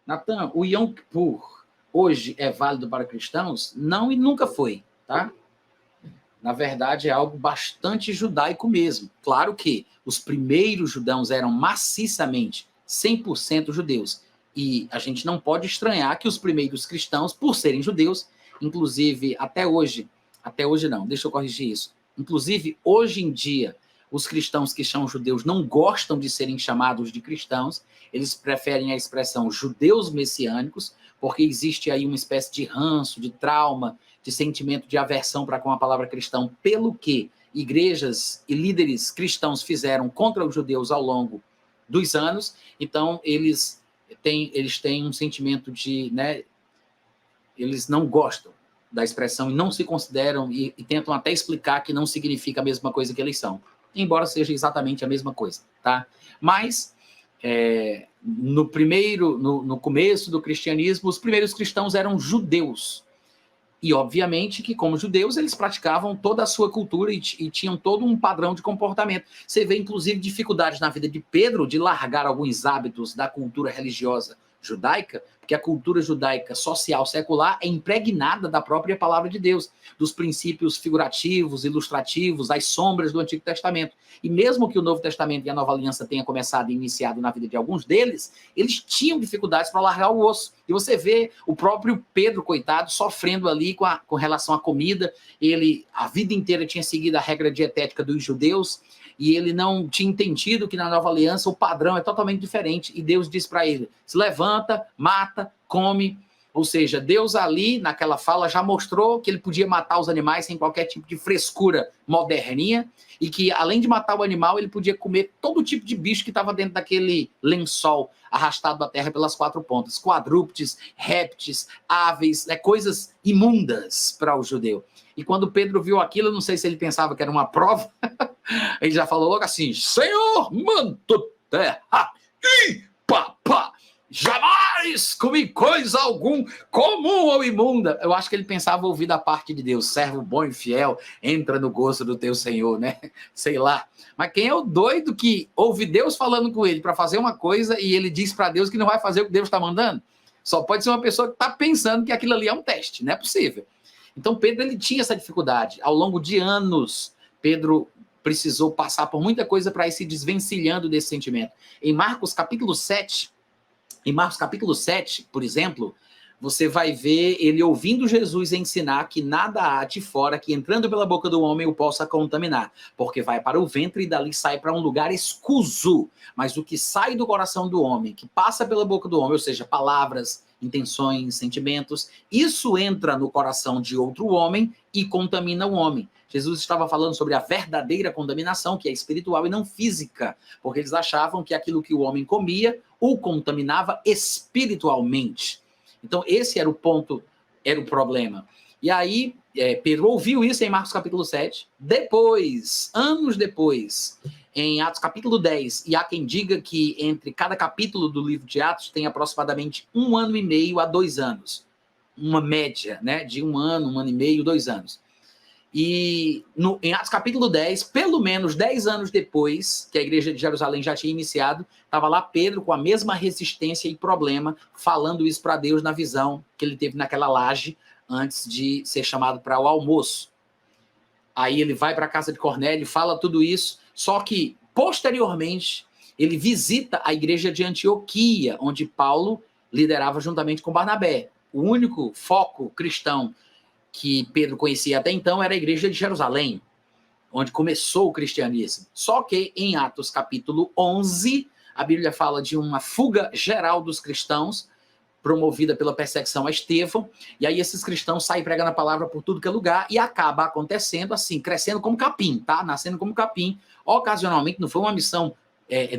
Natan, o Yom Kippur hoje é válido para cristãos? Não, e nunca foi, tá? Na verdade, é algo bastante judaico mesmo. Claro que os primeiros judeus eram maciçamente 100% judeus. E a gente não pode estranhar que os primeiros cristãos, por serem judeus, inclusive até hoje não, deixa eu corrigir isso. Inclusive, hoje em dia, os cristãos que são judeus não gostam de serem chamados de cristãos, eles preferem a expressão judeus messiânicos, porque existe aí uma espécie de ranço, de trauma, de sentimento de aversão para com a palavra cristão, pelo que igrejas e líderes cristãos fizeram contra os judeus ao longo dos anos. Então, eles têm um sentimento de, né, eles não gostam da expressão e não se consideram e tentam até explicar que não significa a mesma coisa que eles são, embora seja exatamente a mesma coisa, tá? Mas no começo do cristianismo, os primeiros cristãos eram judeus. E, obviamente, que como judeus, eles praticavam toda a sua cultura e tinham todo um padrão de comportamento. Você vê, inclusive, dificuldades na vida de Pedro de largar alguns hábitos da cultura religiosa judaica, porque a cultura judaica social secular é impregnada da própria palavra de Deus, dos princípios figurativos, ilustrativos, das sombras do Antigo Testamento. E mesmo que o Novo Testamento e a Nova Aliança tenham começado e iniciado na vida de alguns deles, eles tinham dificuldades para largar o osso. E você vê o próprio Pedro, coitado, sofrendo ali com relação à comida. Ele, a vida inteira, tinha seguido a regra dietética dos judeus, e ele não tinha entendido que na Nova Aliança o padrão é totalmente diferente. E Deus diz para ele, se levanta, mata, come. Ou seja, Deus ali, naquela fala, já mostrou que ele podia matar os animais sem qualquer tipo de frescura moderninha, e que, além de matar o animal, ele podia comer todo tipo de bicho que estava dentro daquele lençol arrastado da terra pelas quatro pontas. Quadrúpedes, répteis, aves, coisas imundas para o judeu. E quando Pedro viu aquilo, eu não sei se ele pensava que era uma prova, ele já falou logo assim, Senhor, manto terra, e papá, jamais comi coisa algum comum ou imunda. Eu acho que ele pensava ouvir da parte de Deus, servo bom e fiel, entra no gosto do teu Senhor, né? Sei lá. Mas quem é o doido que ouve Deus falando com ele para fazer uma coisa e ele diz para Deus que não vai fazer o que Deus está mandando? Só pode ser uma pessoa que está pensando que aquilo ali é um teste, não é possível. Então Pedro, ele tinha essa dificuldade. Ao longo de anos, Pedro precisou passar por muita coisa para ir se desvencilhando desse sentimento. Em Marcos capítulo 7, por exemplo, você vai ver ele ouvindo Jesus ensinar que nada há de fora que, entrando pela boca do homem, o possa contaminar, porque vai para o ventre e dali sai para um lugar escuso. Mas o que sai do coração do homem, que passa pela boca do homem, ou seja, palavras, intenções, sentimentos, isso entra no coração de outro homem e contamina o homem. Jesus estava falando sobre a verdadeira contaminação, que é espiritual e não física, porque eles achavam que aquilo que o homem comia o contaminava espiritualmente. Então, esse era o ponto, era o problema. E aí, Pedro ouviu isso em Marcos capítulo 7. Depois, anos depois, em Atos capítulo 10, e há quem diga que entre cada capítulo do livro de Atos tem aproximadamente 1 ano e meio a 2 anos. Uma média, né, de 1 ano, 1 ano e meio, 2 anos. E em Atos capítulo 10, pelo menos 10 anos depois que a igreja de Jerusalém já tinha iniciado, estava lá Pedro com a mesma resistência e problema, falando isso para Deus na visão que ele teve naquela laje antes de ser chamado para o almoço. Aí ele vai para a casa de Cornélio, fala tudo isso, só que posteriormente ele visita a igreja de Antioquia, onde Paulo liderava juntamente com Barnabé. O único foco cristão que Pedro conhecia até então era a igreja de Jerusalém, onde começou o cristianismo. Só que em Atos capítulo 11, a Bíblia fala de uma fuga geral dos cristãos, promovida pela perseguição a Estevão, e aí esses cristãos saem pregando a palavra por tudo que é lugar, e acaba acontecendo assim, crescendo como capim, tá? Nascendo como capim. Ocasionalmente, não foi uma missão,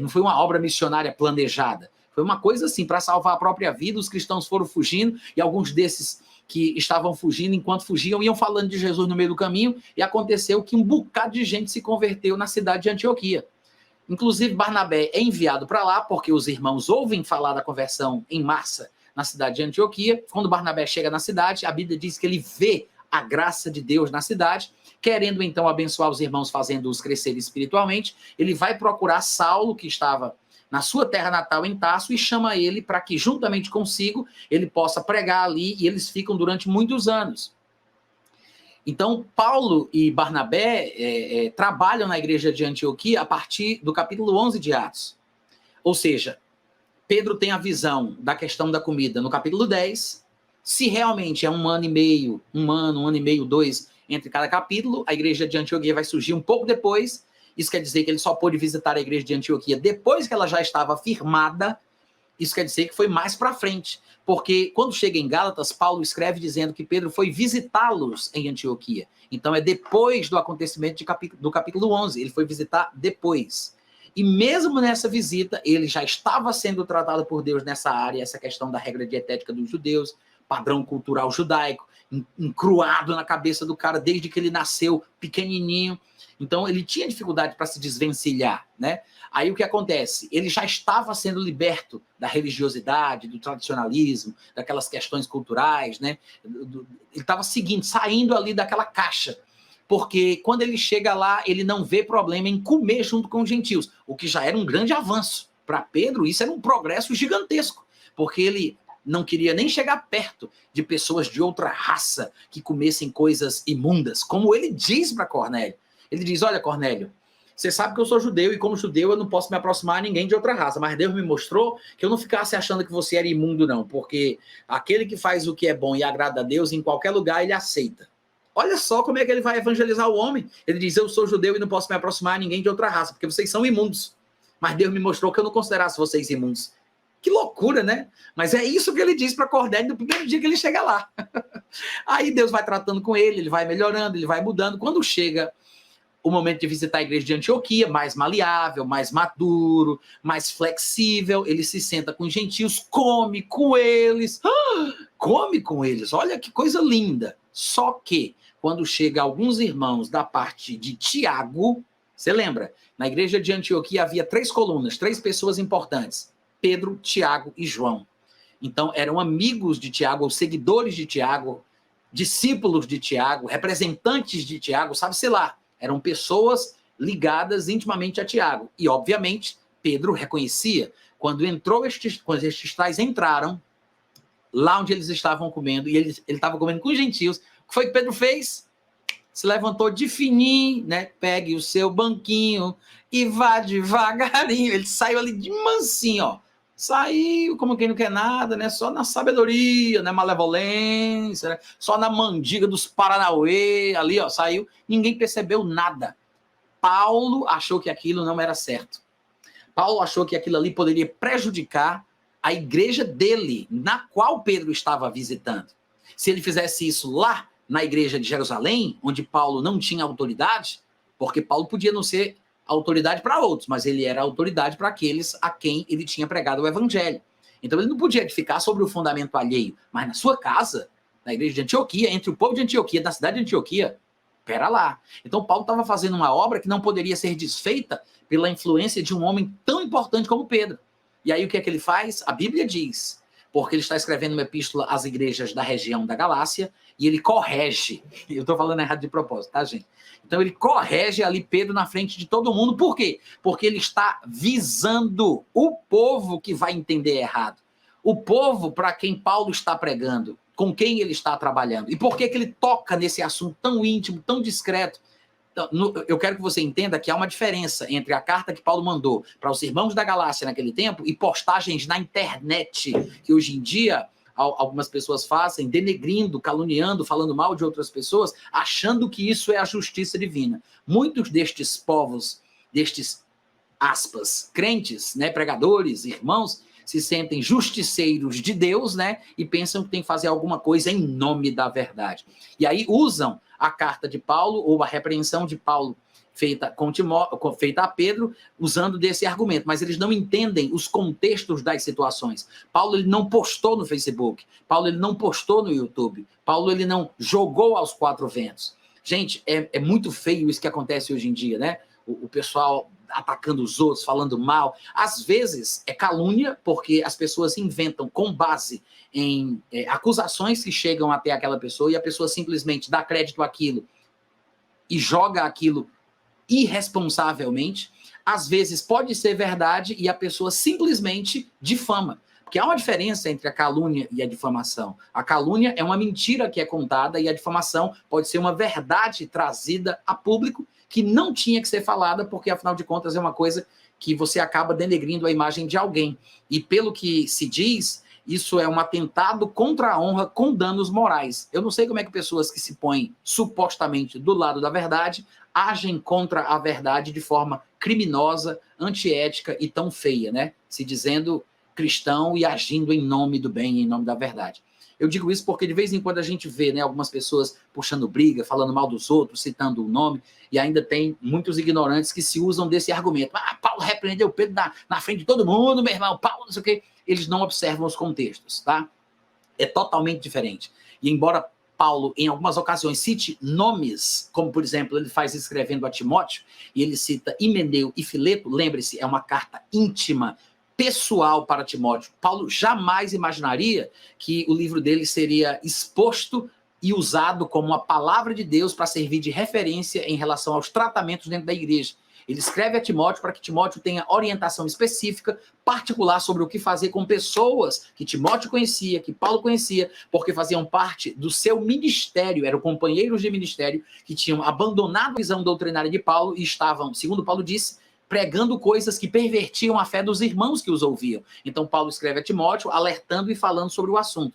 não foi uma obra missionária planejada, foi uma coisa assim, para salvar a própria vida, os cristãos foram fugindo, e alguns desses que estavam fugindo, enquanto fugiam, iam falando de Jesus no meio do caminho, e aconteceu que um bocado de gente se converteu na cidade de Antioquia. Inclusive, Barnabé é enviado para lá, porque os irmãos ouvem falar da conversão em massa na cidade de Antioquia. Quando Barnabé chega na cidade, a Bíblia diz que ele vê a graça de Deus na cidade, querendo então abençoar os irmãos, fazendo-os crescer espiritualmente. Ele vai procurar Saulo, que estava na sua terra natal em Tarso e chama ele para que, juntamente consigo, ele possa pregar ali, e eles ficam durante muitos anos. Então, Paulo e Barnabé trabalham na igreja de Antioquia a partir do capítulo 11 de Atos. Ou seja, Pedro tem a visão da questão da comida no capítulo 10. Se realmente é um ano e meio, 2 entre cada capítulo, a igreja de Antioquia vai surgir um pouco depois. Isso quer dizer que ele só pôde visitar a igreja de Antioquia depois que ela já estava firmada. Isso quer dizer que foi mais para frente. Porque quando chega em Gálatas, Paulo escreve dizendo que Pedro foi visitá-los em Antioquia. Então é depois do acontecimento do capítulo 11. Ele foi visitar depois. E mesmo nessa visita, ele já estava sendo tratado por Deus nessa área, essa questão da regra dietética dos judeus, padrão cultural judaico, encruado na cabeça do cara desde que ele nasceu pequenininho. Então ele tinha dificuldade para se desvencilhar, né? Aí o que acontece? Ele já estava sendo liberto da religiosidade, do tradicionalismo, daquelas questões culturais, né? Ele estava saindo ali daquela caixa. Porque quando ele chega lá, ele não vê problema em comer junto com os gentios, o que já era um grande avanço. Para Pedro, isso era um progresso gigantesco, porque ele não queria nem chegar perto de pessoas de outra raça que comessem coisas imundas, como ele diz para Cornélio. Ele diz, olha, Cornélio, você sabe que eu sou judeu e como judeu eu não posso me aproximar a ninguém de outra raça, mas Deus me mostrou que eu não ficasse achando que você era imundo não, porque aquele que faz o que é bom e agrada a Deus, em qualquer lugar ele aceita. Olha só como é que ele vai evangelizar o homem. Ele diz, eu sou judeu e não posso me aproximar a ninguém de outra raça, porque vocês são imundos. Mas Deus me mostrou que eu não considerasse vocês imundos. Que loucura, né? Mas é isso que ele diz para Cornélio no primeiro dia que ele chega lá. Aí Deus vai tratando com ele vai melhorando, ele vai mudando. Quando chega o momento de visitar a igreja de Antioquia, mais maleável, mais maduro, mais flexível, ele se senta com os gentios, come com eles. Come com eles, olha que coisa linda. Só que, quando chega alguns irmãos da parte de Tiago, você lembra? Na igreja de Antioquia havia 3 colunas, 3 pessoas importantes. Pedro, Tiago e João. Então, eram amigos de Tiago, ou seguidores de Tiago, discípulos de Tiago, representantes de Tiago, sabe-se lá. Eram pessoas ligadas intimamente a Tiago. E, obviamente, Pedro reconhecia. Quando estes tais entraram, lá onde eles estavam comendo, e ele estava comendo com os gentios, o que foi que Pedro fez? Se levantou de fininho, né? Pegue o seu banquinho e vá devagarinho. Ele saiu ali de mansinho, ó. Saiu como quem não quer nada, né? Só na sabedoria, né? Malevolência, né? Só na mandiga dos Paranauê, ali, ó, saiu. Ninguém percebeu nada. Paulo achou que aquilo não era certo. Paulo achou que aquilo ali poderia prejudicar a igreja dele, na qual Pedro estava visitando. Se ele fizesse isso lá, na igreja de Jerusalém, onde Paulo não tinha autoridade, porque Paulo podia não ser autoridade para outros, mas ele era autoridade para aqueles a quem ele tinha pregado o evangelho. Então ele não podia edificar sobre o fundamento alheio, mas na sua casa, na igreja de Antioquia, entre o povo de Antioquia, da cidade de Antioquia, pera lá. Então Paulo estava fazendo uma obra que não poderia ser desfeita pela influência de um homem tão importante como Pedro. E aí o que é que ele faz? A Bíblia diz, porque ele está escrevendo uma epístola às igrejas da região da Galácia, e ele corrige. Eu estou falando errado de propósito, tá, gente? Então ele corrige ali Pedro na frente de todo mundo. Por quê? Porque ele está visando o povo que vai entender errado. O povo para quem Paulo está pregando, com quem ele está trabalhando. E por que que ele toca nesse assunto tão íntimo, tão discreto? Então, eu quero que você entenda que há uma diferença entre a carta que Paulo mandou para os irmãos da Galácia naquele tempo e postagens na internet, que hoje em dia algumas pessoas fazem, denegrindo, caluniando, falando mal de outras pessoas, achando que isso é a justiça divina. Muitos destes povos, destes, aspas, crentes, né, pregadores, irmãos, se sentem justiceiros de Deus, né, e pensam que tem que fazer alguma coisa em nome da verdade. E aí usam a carta de Paulo, ou a repreensão de Paulo feita a Pedro, usando desse argumento, mas eles não entendem os contextos das situações. Paulo ele não postou no Facebook, Paulo ele não postou no YouTube, Paulo ele não jogou aos 4 ventos. Gente, é muito feio isso que acontece hoje em dia, né? O pessoal atacando os outros, falando mal. Às vezes é calúnia, porque as pessoas inventam com base em acusações que chegam até aquela pessoa e a pessoa simplesmente dá crédito àquilo e joga aquilo irresponsavelmente. às vezes pode ser verdade e a pessoa simplesmente difama. Porque há uma diferença entre a calúnia e a difamação. A calúnia é uma mentira que é contada e a difamação pode ser uma verdade trazida a público que não tinha que ser falada, porque afinal de contas é uma coisa que você acaba denegrindo a imagem de alguém. E pelo que se diz, isso é um atentado contra a honra com danos morais. Eu não sei como é que pessoas que se põem supostamente do lado da verdade agem contra a verdade de forma criminosa, antiética e tão feia, né? Se dizendo cristão e agindo em nome do bem, em nome da verdade. Eu digo isso porque de vez em quando a gente vê, né, algumas pessoas puxando briga, falando mal dos outros, citando o nome, e ainda tem muitos ignorantes que se usam desse argumento. Ah, Paulo repreendeu Pedro na frente de todo mundo, meu irmão, Paulo não sei o quê. Eles não observam os contextos, tá? É totalmente diferente. E embora Paulo, em algumas ocasiões, cite nomes, como, por exemplo, ele faz escrevendo a Timóteo, e ele cita Himeneu e Fileto, lembre-se, é uma carta íntima, pessoal para Timóteo. Paulo jamais imaginaria que o livro dele seria exposto e usado como uma palavra de Deus para servir de referência em relação aos tratamentos dentro da igreja. Ele escreve a Timóteo para que Timóteo tenha orientação específica, particular, sobre o que fazer com pessoas que Timóteo conhecia, que Paulo conhecia, porque faziam parte do seu ministério, eram companheiros de ministério que tinham abandonado a visão doutrinária de Paulo e estavam, segundo Paulo disse, pregando coisas que pervertiam a fé dos irmãos que os ouviam. Então Paulo escreve a Timóteo, alertando e falando sobre o assunto.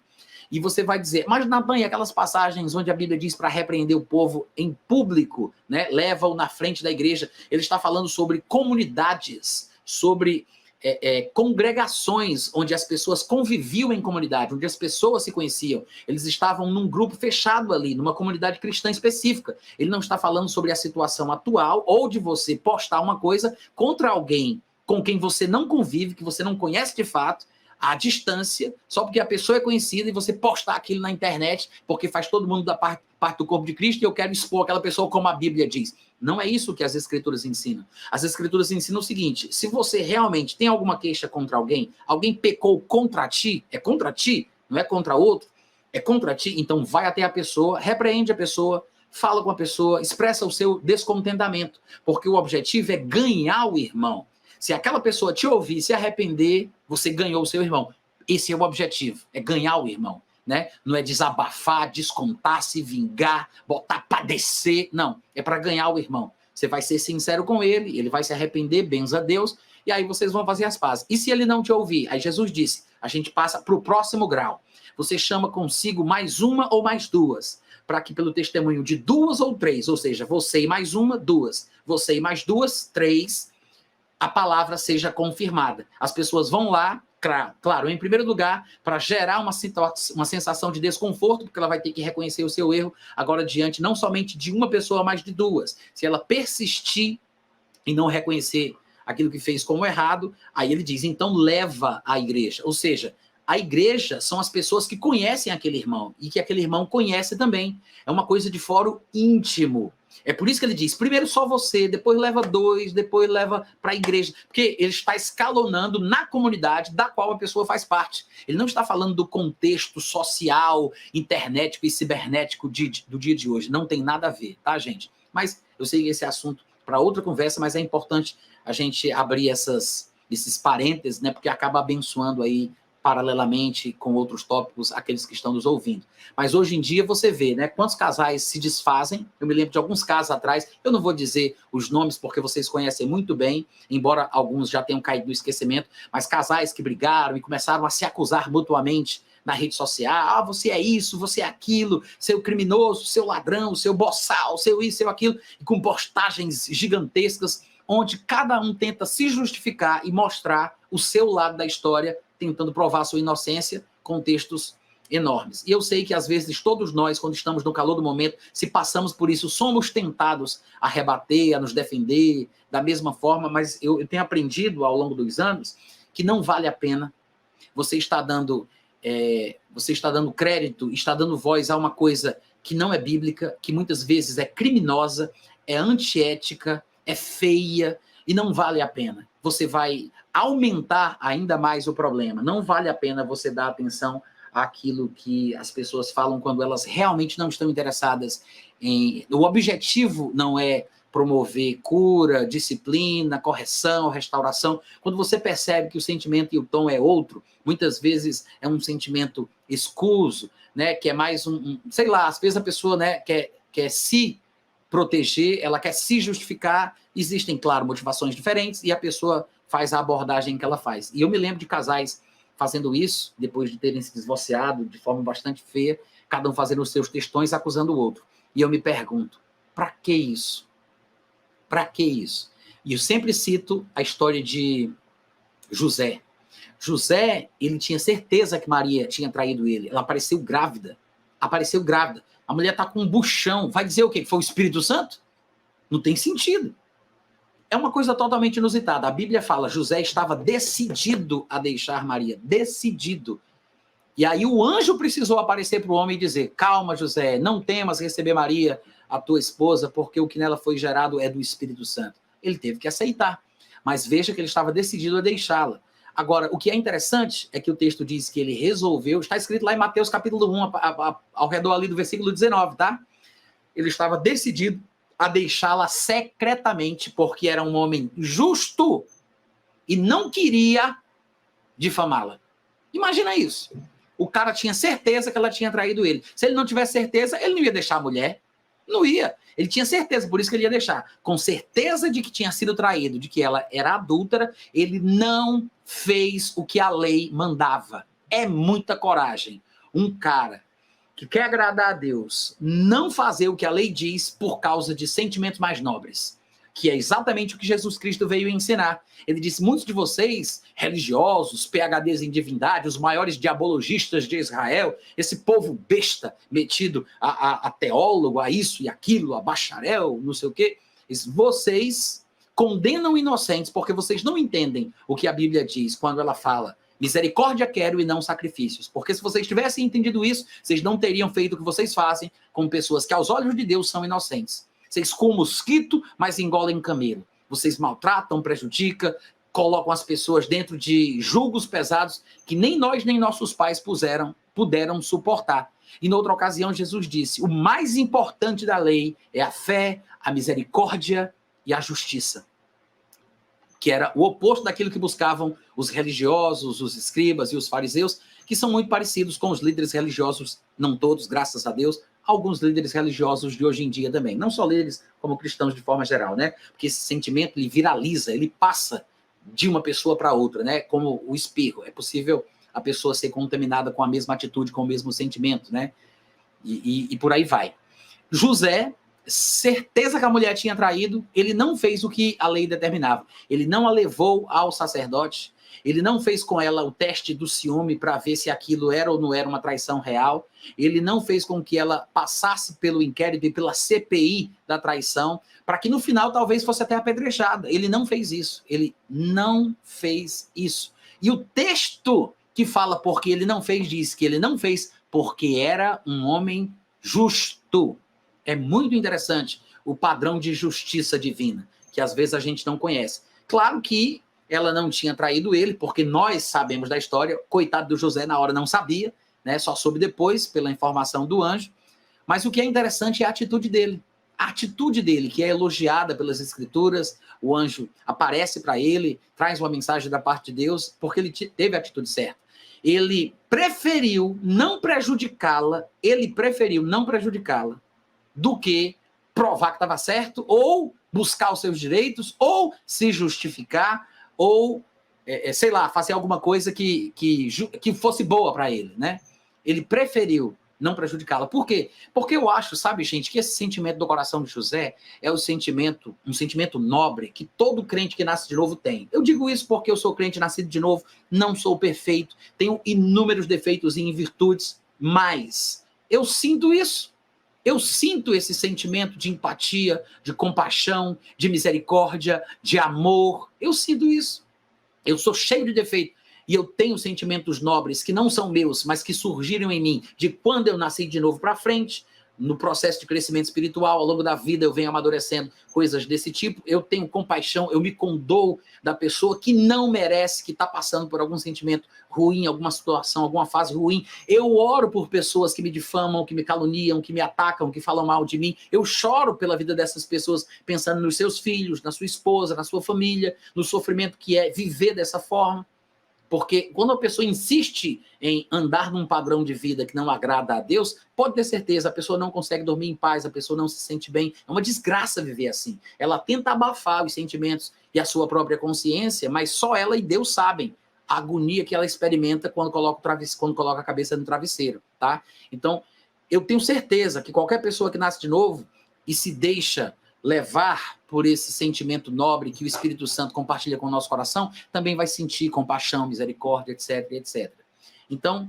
E você vai dizer, mas Natan, e aquelas passagens onde a Bíblia diz para repreender o povo em público, né? Leva-o na frente da igreja. Ele está falando sobre comunidades, sobre congregações onde as pessoas conviviam em comunidade, onde as pessoas se conheciam. Eles estavam num grupo fechado ali, numa comunidade cristã específica. Ele não está falando sobre a situação atual ou de você postar uma coisa contra alguém com quem você não convive, que você não conhece de fato, à distância, só porque a pessoa é conhecida e você postar aquilo na internet, porque faz todo mundo da parte do corpo de Cristo e eu quero expor aquela pessoa como a Bíblia diz. Não é isso que as Escrituras ensinam. As Escrituras ensinam o seguinte, se você realmente tem alguma queixa contra alguém pecou contra ti, é contra ti, não é contra outro, é contra ti, então vai até a pessoa, repreende a pessoa, fala com a pessoa, expressa o seu descontentamento, porque o objetivo é ganhar o irmão. Se aquela pessoa te ouvir e se arrepender, você ganhou o seu irmão. Esse é o objetivo, é ganhar o irmão, né? Não é desabafar, descontar, se vingar, botar para descer, não. É para ganhar o irmão. Você vai ser sincero com ele, ele vai se arrepender, benza a Deus, e aí vocês vão fazer as pazes. E se ele não te ouvir? Aí Jesus disse, a gente passa para o próximo grau. Você chama consigo mais uma ou mais duas, para que pelo testemunho de duas ou três, ou seja, você e mais uma, duas, você e mais duas, três, a palavra seja confirmada. As pessoas vão lá, claro, em primeiro lugar, para gerar uma sensação de desconforto, porque ela vai ter que reconhecer o seu erro, agora diante não somente de uma pessoa, mas de duas. Se ela persistir em não reconhecer aquilo que fez como errado, aí ele diz, então leva à igreja. Ou seja, a igreja são as pessoas que conhecem aquele irmão, e que aquele irmão conhece também. É uma coisa de fórum íntimo. É por isso que ele diz, primeiro só você, depois leva dois, depois leva para a igreja. Porque ele está escalonando na comunidade da qual a pessoa faz parte. Ele não está falando do contexto social, internetico e cibernético do dia de hoje. Não tem nada a ver, tá, gente? Mas eu sei que esse assunto para outra conversa, mas é importante a gente abrir esses parênteses, né? Porque acaba abençoando aí paralelamente com outros tópicos, aqueles que estão nos ouvindo. Mas hoje em dia você vê, né, quantos casais se desfazem. Eu me lembro de alguns casos atrás, eu não vou dizer os nomes porque vocês conhecem muito bem, embora alguns já tenham caído no esquecimento, mas casais que brigaram e começaram a se acusar mutuamente na rede social, ah, você é isso, você é aquilo, seu criminoso, seu ladrão, seu boçal, seu isso, seu aquilo, e com postagens gigantescas, onde cada um tenta se justificar e mostrar o seu lado da história, tentando provar sua inocência com textos enormes. E eu sei que às vezes todos nós, quando estamos no calor do momento, se passamos por isso, somos tentados a rebater, a nos defender da mesma forma, mas eu tenho aprendido ao longo dos anos que não vale a pena. Você está dando crédito, está dando voz a uma coisa que não é bíblica, que muitas vezes é criminosa, é antiética, é feia e não vale a pena. Você vai aumentar ainda mais o problema. Não vale a pena você dar atenção àquilo que as pessoas falam quando elas realmente não estão interessadas em... O objetivo não é promover cura, disciplina, correção, restauração. Quando você percebe que o sentimento e o tom é outro, muitas vezes é um sentimento escuso, né, que é mais sei lá, às vezes a pessoa, né, quer se proteger, ela quer se justificar, existem, claro, motivações diferentes, e a pessoa faz a abordagem que ela faz. E eu me lembro de casais fazendo isso, depois de terem se divorciado de forma bastante feia, cada um fazendo os seus textões, acusando o outro. E eu me pergunto, para que isso? Para que isso? E eu sempre cito a história de José. José, ele tinha certeza que Maria tinha traído ele. Ela apareceu grávida. Apareceu grávida. A mulher está com um buchão. Vai dizer o quê? Que foi o Espírito Santo? Não tem sentido. É uma coisa totalmente inusitada. A Bíblia fala, José estava decidido a deixar Maria. Decidido. E aí o anjo precisou aparecer para o homem e dizer, calma, José, não temas receber Maria, a tua esposa, porque o que nela foi gerado é do Espírito Santo. Ele teve que aceitar. Mas veja que ele estava decidido a deixá-la. Agora, o que é interessante é que o texto diz que ele resolveu, está escrito lá em Mateus capítulo 1, ao redor ali do versículo 19, tá? Ele estava decidido a deixá-la secretamente, porque era um homem justo e não queria difamá-la. Imagina isso. O cara tinha certeza que ela tinha traído ele. Se ele não tivesse certeza, ele não ia deixar a mulher. Não ia. Ele tinha certeza, por isso que ele ia deixar. Com certeza de que tinha sido traído, de que ela era adúltera, ele não fez o que a lei mandava. É muita coragem. Um cara que quer agradar a Deus, não fazer o que a lei diz por causa de sentimentos mais nobres, que é exatamente o que Jesus Cristo veio ensinar. Ele disse, muitos de vocês, religiosos, PhDs em divindade, os maiores diabologistas de Israel, esse povo besta, metido a teólogo, a isso e aquilo, a bacharel, não sei o quê, vocês condenam inocentes porque vocês não entendem o que a Bíblia diz quando ela fala misericórdia quero e não sacrifícios. Porque se vocês tivessem entendido isso, vocês não teriam feito o que vocês fazem com pessoas que aos olhos de Deus são inocentes. Vocês comem mosquito, mas engolem camelo. Vocês maltratam, prejudicam, colocam as pessoas dentro de julgos pesados que nem nós nem nossos pais puderam suportar. E noutra ocasião Jesus disse, o mais importante da lei é a fé, a misericórdia e a justiça. Que era o oposto daquilo que buscavam os religiosos, os escribas e os fariseus, que são muito parecidos com os líderes religiosos, não todos, graças a Deus, alguns líderes religiosos de hoje em dia também. Não só líderes, como cristãos de forma geral, né? Porque esse sentimento, ele viraliza, ele passa de uma pessoa para outra, né? Como o espirro. É possível a pessoa ser contaminada com a mesma atitude, com o mesmo sentimento, né? E por aí vai. José, certeza que a mulher tinha traído, ele não fez o que a lei determinava. Ele não a levou ao sacerdote, ele não fez com ela o teste do ciúme para ver se aquilo era ou não era uma traição real, ele não fez com que ela passasse pelo inquérito e pela CPI da traição, para que no final talvez fosse até apedrejada. Ele não fez isso, ele não fez isso. E o texto que fala porque ele não fez, diz que ele não fez porque era um homem justo. É muito interessante o padrão de justiça divina, que às vezes a gente não conhece. Claro que ela não tinha traído ele, porque nós sabemos da história, coitado do José, na hora não sabia, né? Só soube depois, pela informação do anjo. Mas o que é interessante é a atitude dele. A atitude dele, que é elogiada pelas escrituras, o anjo aparece para ele, traz uma mensagem da parte de Deus, porque ele teve a atitude certa. Ele preferiu não prejudicá-la, do que provar que estava certo, ou buscar os seus direitos, ou se justificar, ou, sei lá, fazer alguma coisa que fosse boa para ele, né? Ele preferiu não prejudicá-la. Por quê? Porque eu acho, sabe, gente, que esse sentimento do coração de José é um sentimento nobre que todo crente que nasce de novo tem. Eu digo isso porque eu sou crente nascido de novo, não sou perfeito, tenho inúmeros defeitos e virtudes, mas eu sinto isso. Eu sinto esse sentimento de empatia, de compaixão, de misericórdia, de amor. Eu sinto isso. Eu sou cheio de defeito. E eu tenho sentimentos nobres que não são meus, mas que surgiram em mim de quando eu nasci de novo para frente, no processo de crescimento espiritual, ao longo da vida, eu venho amadurecendo coisas desse tipo. Eu tenho compaixão, eu me condoo da pessoa que não merece, que está passando por algum sentimento ruim, alguma situação, alguma fase ruim. Eu oro por pessoas que me difamam, que me caluniam, que me atacam, que falam mal de mim. Eu choro pela vida dessas pessoas, pensando nos seus filhos, na sua esposa, na sua família, no sofrimento que é viver dessa forma. Porque quando a pessoa insiste em andar num padrão de vida que não agrada a Deus, pode ter certeza, a pessoa não consegue dormir em paz, a pessoa não se sente bem. É uma desgraça viver assim. Ela tenta abafar os sentimentos e a sua própria consciência, mas só ela e Deus sabem a agonia que ela experimenta quando coloca a cabeça no travesseiro, tá? Então, eu tenho certeza que qualquer pessoa que nasce de novo e se deixa levar por esse sentimento nobre que o Espírito Santo compartilha com o nosso coração, também vai sentir compaixão, misericórdia, etc, etc. Então,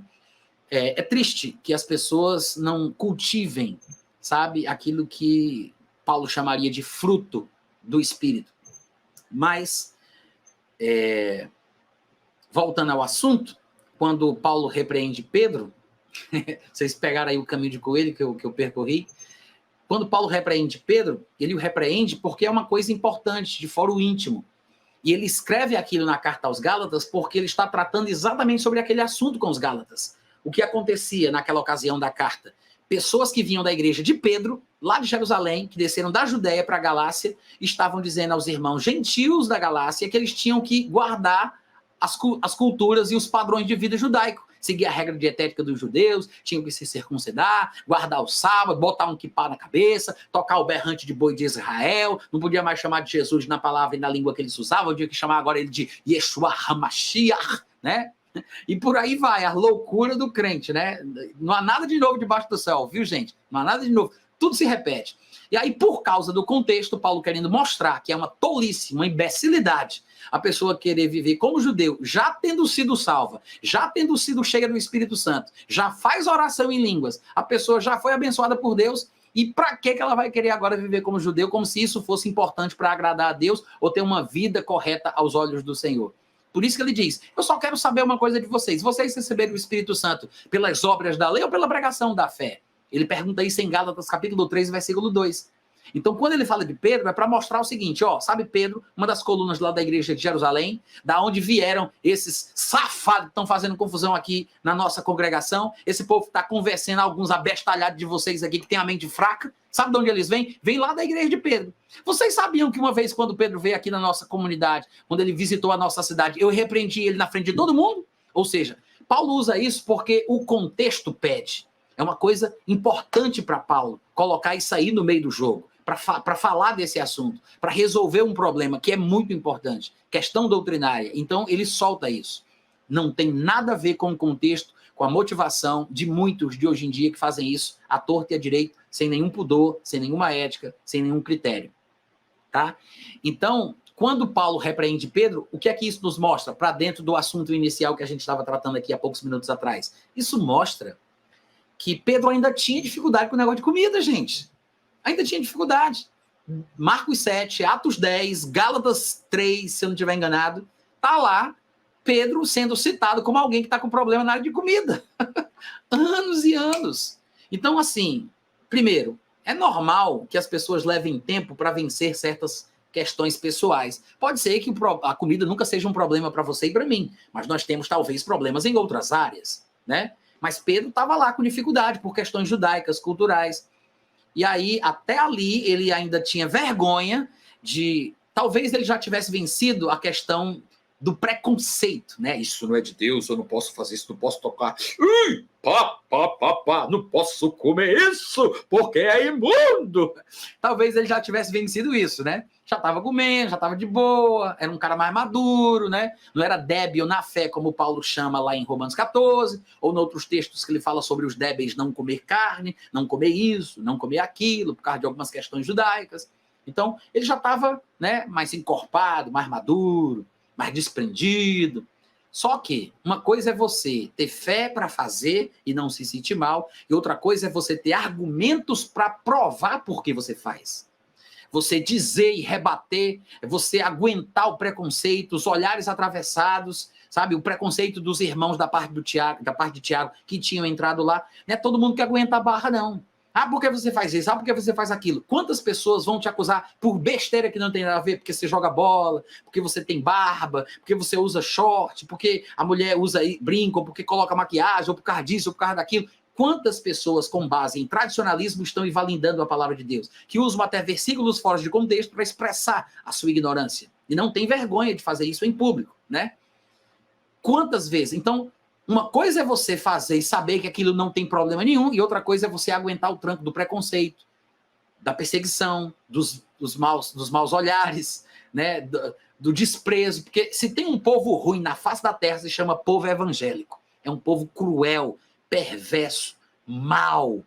é triste que as pessoas não cultivem, sabe, aquilo que Paulo chamaria de fruto do Espírito. Mas, voltando ao assunto, quando Paulo repreende Pedro, vocês pegaram aí o caminho de coelho que eu percorri, quando Paulo repreende Pedro, ele o repreende porque é uma coisa importante, de fora o íntimo. E ele escreve aquilo na carta aos Gálatas porque ele está tratando exatamente sobre aquele assunto com os Gálatas. O que acontecia naquela ocasião da carta? Pessoas que vinham da igreja de Pedro, lá de Jerusalém, que desceram da Judéia para a Galácia, estavam dizendo aos irmãos gentios da Galácia que eles tinham que guardar as culturas e os padrões de vida judaico. Seguir a regra dietética dos judeus, tinham que se circuncidar, guardar o sábado, botar um quipá na cabeça, tocar o berrante de boi de Israel, não podia mais chamar de Jesus na palavra e na língua que eles usavam, tinha que chamar agora ele de Yeshua HaMashiach, né? E por aí vai, a loucura do crente, né? Não há nada de novo debaixo do céu, viu, gente? Não há nada de novo, tudo se repete. E aí, por causa do contexto, Paulo querendo mostrar que é uma tolice, uma imbecilidade, a pessoa querer viver como judeu, já tendo sido salva, já tendo sido cheia do Espírito Santo, já faz oração em línguas, a pessoa já foi abençoada por Deus, e para que ela vai querer agora viver como judeu, como se isso fosse importante para agradar a Deus ou ter uma vida correta aos olhos do Senhor? Por isso que ele diz, eu só quero saber uma coisa de vocês, vocês receberam o Espírito Santo pelas obras da lei ou pela pregação da fé? Ele pergunta isso em Gálatas capítulo 3, versículo 2. Então, quando ele fala de Pedro, é para mostrar o seguinte, ó, sabe Pedro, uma das colunas lá da igreja de Jerusalém, da onde vieram esses safados que estão fazendo confusão aqui na nossa congregação, esse povo que está conversando, alguns abestalhados de vocês aqui que tem a mente fraca, sabe de onde eles vêm? Vem lá da igreja de Pedro. Vocês sabiam que uma vez quando Pedro veio aqui na nossa comunidade, quando ele visitou a nossa cidade, eu repreendi ele na frente de todo mundo? Ou seja, Paulo usa isso porque o contexto pede. É uma coisa importante para Paulo, colocar isso aí no meio do jogo, para falar desse assunto, para resolver um problema que é muito importante, questão doutrinária. Então, ele solta isso. Não tem nada a ver com o contexto, com a motivação de muitos de hoje em dia que fazem isso à torta e à direita, sem nenhum pudor, sem nenhuma ética, sem nenhum critério. Tá? Então, quando Paulo repreende Pedro, o que é que isso nos mostra? Para dentro do assunto inicial que a gente estava tratando aqui há poucos minutos atrás. Isso mostra que Pedro ainda tinha dificuldade com o negócio de comida, gente. Ainda tinha dificuldade. Marcos 7, Atos 10, Gálatas 3, se eu não estiver enganado, tá lá Pedro sendo citado como alguém que está com problema na área de comida. Anos e anos. Então, assim, primeiro, é normal que as pessoas levem tempo para vencer certas questões pessoais. Pode ser que a comida nunca seja um problema para você e para mim, mas nós temos talvez problemas em outras áreas, né? Mas Pedro estava lá com dificuldade por questões judaicas, culturais. E aí, até ali, ele ainda tinha vergonha de... Talvez ele já tivesse vencido a questão do preconceito, né? Isso não é de Deus, eu não posso fazer isso, não posso tocar. Não posso comer isso, porque é imundo. Talvez ele já tivesse vencido isso, né? Já estava comendo, já estava de boa, era um cara mais maduro, né? Não era débil na fé, como Paulo chama lá em Romanos 14, ou em outros textos que ele fala sobre os débeis não comer carne, não comer isso, não comer aquilo, por causa de algumas questões judaicas. Então, ele já estava, né, mais encorpado, mais maduro, mais desprendido. Só que uma coisa é você ter fé para fazer e não se sentir mal, e outra coisa é você ter argumentos para provar por que você faz. Você dizer e rebater, você aguentar o preconceito, os olhares atravessados, sabe? O preconceito dos irmãos da parte de Tiago, que tinham entrado lá. Não é todo mundo que aguenta a barra, não. Ah, por que você faz isso? Ah, por que você faz aquilo? Quantas pessoas vão te acusar por besteira que não tem nada a ver? Porque você joga bola, porque você tem barba, porque você usa short, porque a mulher usa brinco, ou porque coloca maquiagem, ou por causa disso, ou por causa daquilo. Quantas pessoas, com base em tradicionalismo, estão invalidando a palavra de Deus? Que usam até versículos fora de contexto para expressar a sua ignorância. E não tem vergonha de fazer isso em público, né? Quantas vezes? Então, uma coisa é você fazer e saber que aquilo não tem problema nenhum, e outra coisa é você aguentar o tranco do preconceito, da perseguição, dos maus olhares, né? Do desprezo. Porque se tem um povo ruim na face da terra, se chama povo evangélico. É um povo cruel, perverso, mau,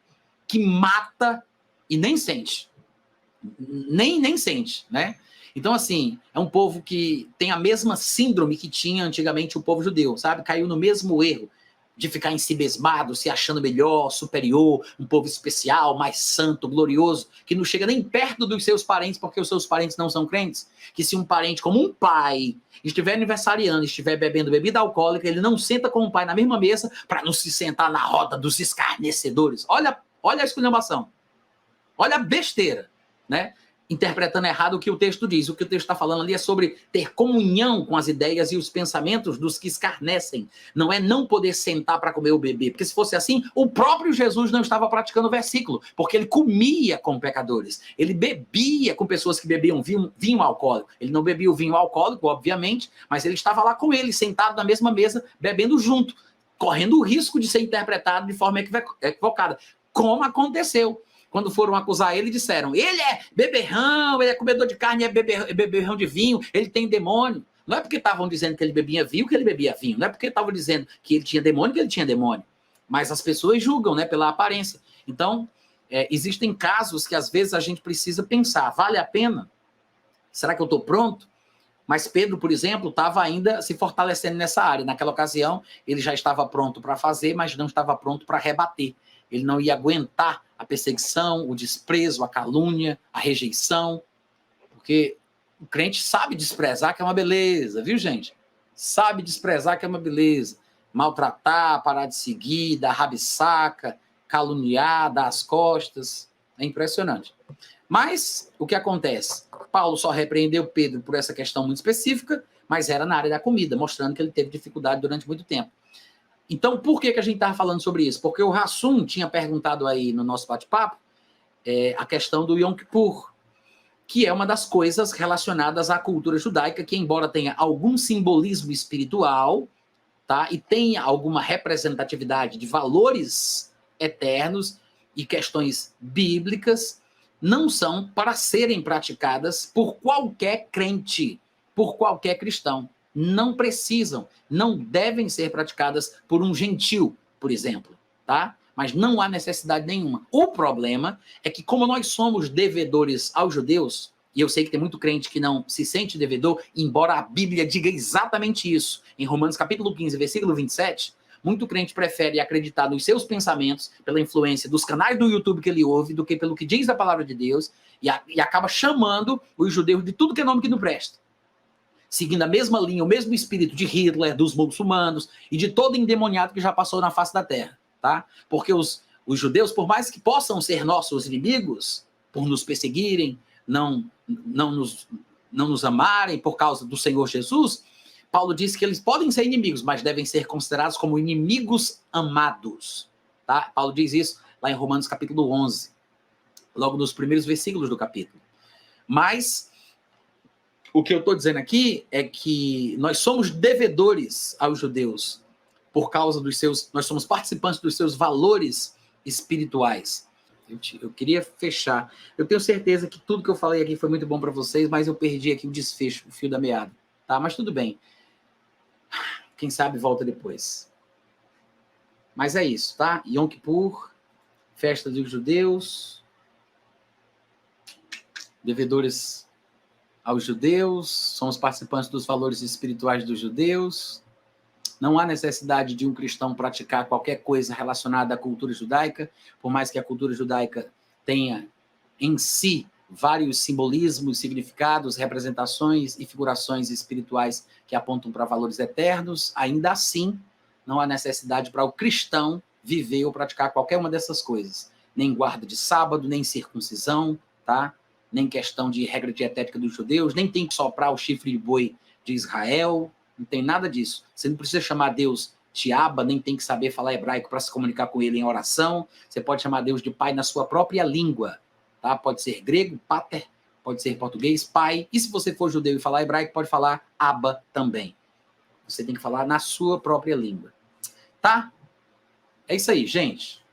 que mata e nem sente. Nem sente, né? Então, assim, é um povo que tem a mesma síndrome que tinha antigamente o povo judeu, sabe? Caiu no mesmo erro de ficar ensibesmado, se achando melhor, superior, um povo especial, mais santo, glorioso, que não chega nem perto dos seus parentes, porque os seus parentes não são crentes. Que se um parente, como um pai, estiver aniversariando, estiver bebendo bebida alcoólica, ele não senta com o pai na mesma mesa para não se sentar na roda dos escarnecedores. Olha a esculhambação. Olha a besteira, né? Interpretando errado o que o texto diz. O que o texto está falando ali é sobre ter comunhão com as ideias e os pensamentos dos que escarnecem. Não é não poder sentar para comer ou beber. Porque se fosse assim, o próprio Jesus não estava praticando o versículo. Porque ele comia com pecadores. Ele bebia com pessoas que bebiam vinho alcoólico. Ele não bebia o vinho alcoólico, obviamente, mas ele estava lá com ele, sentado na mesma mesa, bebendo junto, correndo o risco de ser interpretado de forma equivocada. Como aconteceu. Quando foram acusar ele, disseram, ele é beberrão, ele é comedor de carne, é beberrão de vinho, ele tem demônio. Não é porque estavam dizendo que ele bebia vinho que ele bebia vinho, não é porque estavam dizendo que ele tinha demônio que ele tinha demônio. Mas as pessoas julgam, né, pela aparência. Então, existem casos que às vezes a gente precisa pensar, vale a pena? Será que eu estou pronto? Mas Pedro, por exemplo, estava ainda se fortalecendo nessa área. Naquela ocasião, ele já estava pronto para fazer, mas não estava pronto para rebater. Ele não ia aguentar a perseguição, o desprezo, a calúnia, a rejeição, porque o crente sabe desprezar, que é uma beleza, viu, gente? Sabe desprezar, que é uma beleza. Maltratar, parar de seguir, dar rabisaca, caluniar, dar as costas. É impressionante. Mas o que acontece? Paulo só repreendeu Pedro por essa questão muito específica, mas era na área da comida, mostrando que ele teve dificuldade durante muito tempo. Então, por que a gente estava falando sobre isso? Porque o Hassum tinha perguntado aí no nosso bate-papo a questão do Yom Kippur, que é uma das coisas relacionadas à cultura judaica, que embora tenha algum simbolismo espiritual, tá, e tenha alguma representatividade de valores eternos e questões bíblicas, não são para serem praticadas por qualquer crente, por qualquer cristão. Não precisam, não devem ser praticadas por um gentil, por exemplo, tá? Mas não há necessidade nenhuma. O problema é que, como nós somos devedores aos judeus, e eu sei que tem muito crente que não se sente devedor, embora a Bíblia diga exatamente isso, em Romanos capítulo 15, versículo 27, muito crente prefere acreditar nos seus pensamentos, pela influência dos canais do YouTube que ele ouve, do que pelo que diz a palavra de Deus, e acaba chamando os judeus de tudo que é nome que não presta. Seguindo a mesma linha, o mesmo espírito de Hitler, dos muçulmanos e de todo endemoniado que já passou na face da terra, tá? Porque os judeus, por mais que possam ser nossos inimigos, por nos perseguirem, não nos amarem por causa do Senhor Jesus, Paulo diz que eles podem ser inimigos, mas devem ser considerados como inimigos amados, tá? Paulo diz isso lá em Romanos capítulo 11, logo nos primeiros versículos do capítulo. Mas o que eu estou dizendo aqui é que nós somos devedores aos judeus por causa dos seus... Nós somos participantes dos seus valores espirituais. Eu queria fechar. Eu tenho certeza que tudo que eu falei aqui foi muito bom para vocês, mas eu perdi aqui o desfecho, o fio da meada. Tá? Mas tudo bem. Quem sabe volta depois. Mas é isso, tá? Yom Kippur, festa dos judeus, devedores aos judeus, somos participantes dos valores espirituais dos judeus. Não há necessidade de um cristão praticar qualquer coisa relacionada à cultura judaica, por mais que a cultura judaica tenha em si vários simbolismos, significados, representações e figurações espirituais que apontam para valores eternos, ainda assim, não há necessidade para o cristão viver ou praticar qualquer uma dessas coisas. nem guarda de sábado, nem circuncisão, tá? Nem questão de regra dietética dos judeus, nem tem que soprar o chifre de boi de Israel, não tem nada disso. Você não precisa chamar Deus de Abba, nem tem que saber falar hebraico para se comunicar com ele em oração. Você pode chamar Deus de Pai na sua própria língua, tá? Pode ser grego, pater, pode ser português, pai. E se você for judeu e falar hebraico, pode falar Abba também. Você tem que falar na sua própria língua, tá? É isso aí, gente.